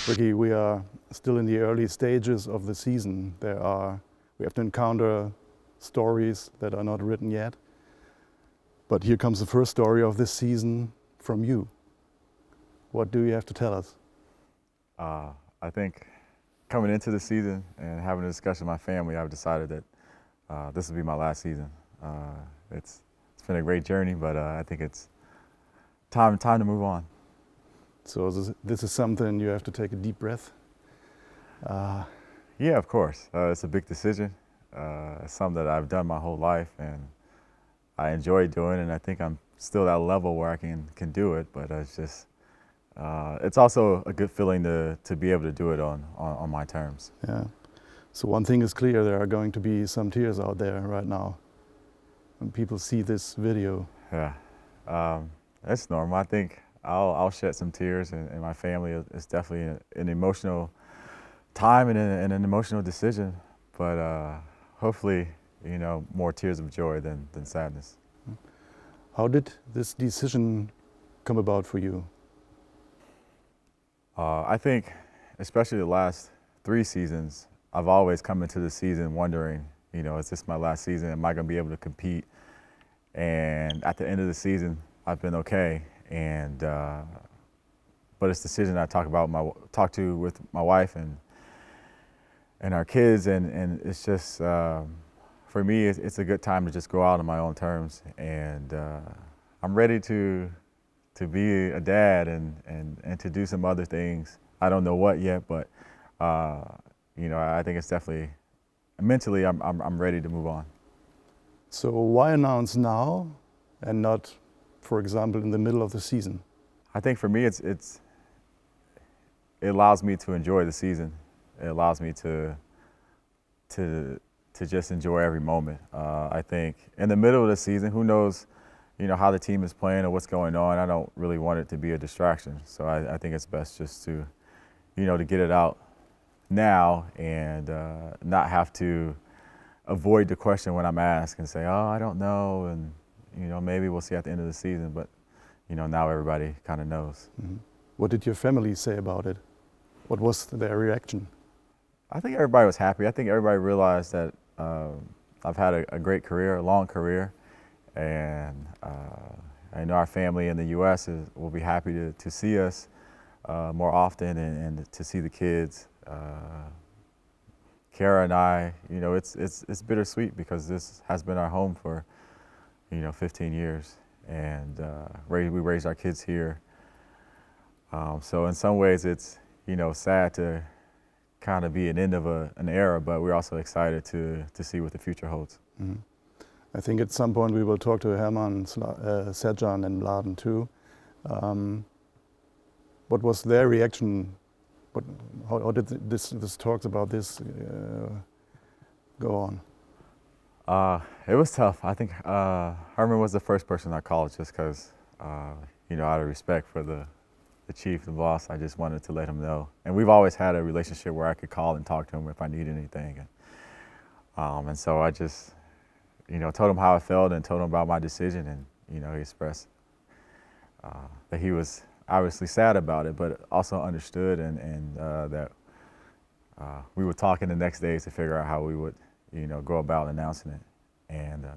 Rickey, we are still in the early stages of the season. We have to encounter stories that are not written yet. But here comes the first story of this season from you. What do you have to tell us? I think coming into the season and having a discussion with my family, I've decided that this will be my last season. It's been a great journey, but I think it's time to move on. So this is something you have to take a deep breath. Yeah, of course. It's a big decision. It's something that I've done my whole life, and I enjoy doing it, and I think I'm still at a level where I can do it, but it's just, it's also a good feeling to be able to do it on my terms. Yeah. So one thing is clear, there are going to be some tears out there right now when people see this video. Yeah, that's normal. I think I'll shed some tears, and my family is definitely an emotional time and an emotional decision, but hopefully, you know, more tears of joy than sadness. How did this decision come about for you? I think, especially the last 3 seasons, I've always come into the season wondering, you know, is this my last season? Am I going to be able to compete? And at the end of the season, I've been okay. And but it's a decision I talk to with my wife and our kids, and it's just for me, it's a good time to just go out on my own terms, and I'm ready to be a dad and to do some other things. I don't know what yet, but you know, I think it's definitely mentally I'm ready to move on. So why announce now and not, for example, in the middle of the season? I think for me, it allows me to enjoy the season. It allows me to just enjoy every moment. I think in the middle of the season, who knows, you know, how the team is playing or what's going on. I don't really want it to be a distraction. So I think it's best just to, you know, to get it out now and not have to avoid the question when I'm asked and say, oh, I don't know, and you know, maybe we'll see at the end of the season. But you know, now everybody kind of knows. Mm-hmm. What did your family say about it? What was their reaction? I think everybody was happy. I think everybody realized that I've had a great career, a long career, and I know our family in the U.S. will be happy to see us more often and to see the kids. Kara and I, you know, it's bittersweet because this has been our home for, you know, 15 years, and we raised our kids here. So in some ways, it's, you know, sad to kind of be an end of an era, but we're also excited to see what the future holds. Mm-hmm. I think at some point we will talk to Herman, Saison and Laden too. What was their reaction? How did this talks about this go on? It was tough. I think Herman was the first person I called just because, you know, out of respect for the chief, the boss, I just wanted to let him know. And we've always had a relationship where I could call and talk to him if I needed anything. And so I just, you know, told him how I felt and told him about my decision. And, you know, he expressed that he was obviously sad about it, but also understood and that we would talk in the next days to figure out how we would, you know, go about announcing it. And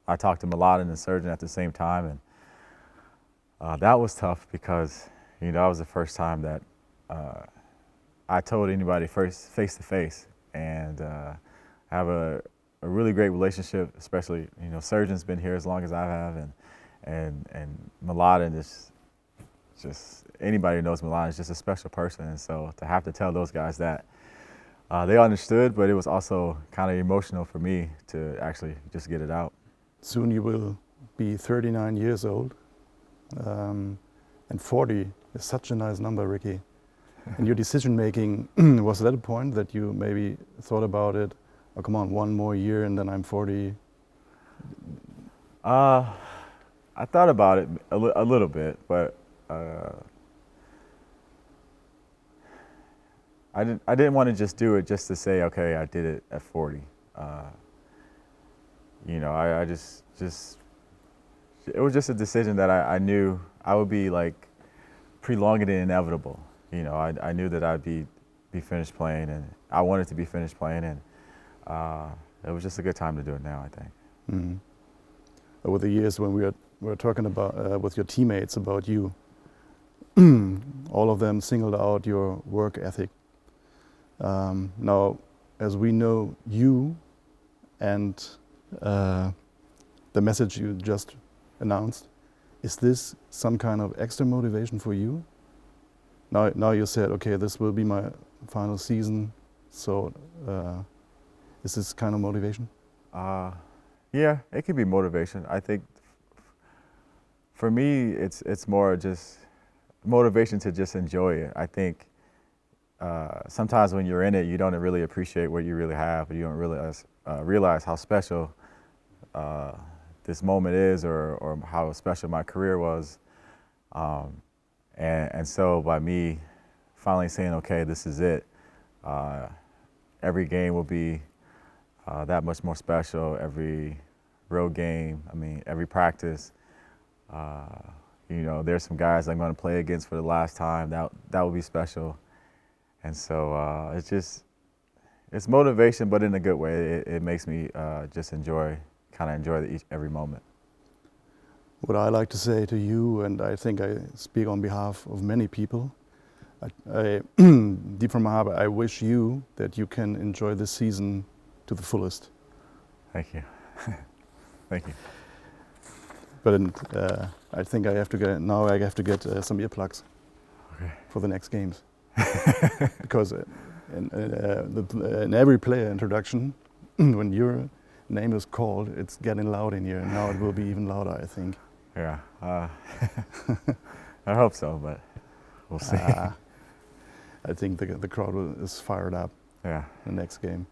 I talked to Milad and the surgeon at the same time, and that was tough because, you know, that was the first time that I told anybody face to face, and have a really great relationship, especially, you know, surgeon's been here as long as I have, and Milad is just anybody who knows Milan is just a special person, and so to have to tell those guys that, they understood, but it was also kind of emotional for me to actually just get it out. Soon you will be 39 years old, and 40 is such a nice number, Rickey. And your decision making, was that a point that you maybe thought about it? Oh, come on, one more year and then I'm 40. I thought about it a little bit, but I didn't want to just do it just to say, okay, I did it at 40. You know, I just it was just a decision that I knew I would be like prolonging the inevitable. you know, I knew that I'd be finished playing, and I wanted to be finished playing, and it was just a good time to do it now, I think. Mm-hmm. Over the years when we were talking about with your teammates about you, all of them singled out your work ethic. Now, as we know you and the message you just announced, is this some kind of extra motivation for you? Now you said, okay, this will be my final season, so is this kind of motivation? Yeah, it can be motivation. I think for me, it's more just motivation to just enjoy it. I think sometimes when you're in it, you don't really appreciate what you really have, or you don't realize how special this moment is, or how special my career was. And so by me finally saying, okay, this is it, every game will be that much more special. Every road game, I mean, every practice. You know, there's some guys I'm going to play against for the last time. That will be special. And so it's motivation, but in a good way. It makes me just kind of enjoy every moment. What I like to say to you, and I think I speak on behalf of many people, deep from my heart, I wish you that you can enjoy this season to the fullest. Thank you. Thank you. But I think I have to get some earplugs for the next games. Because in every player introduction, when your name is called, it's getting loud in here, and now it will be even louder, I think. Yeah, I hope so, but we'll see. I think the crowd is fired up. Yeah. The next game.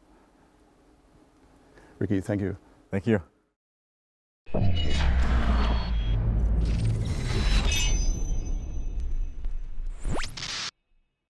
Rickey, thank you. Thank you.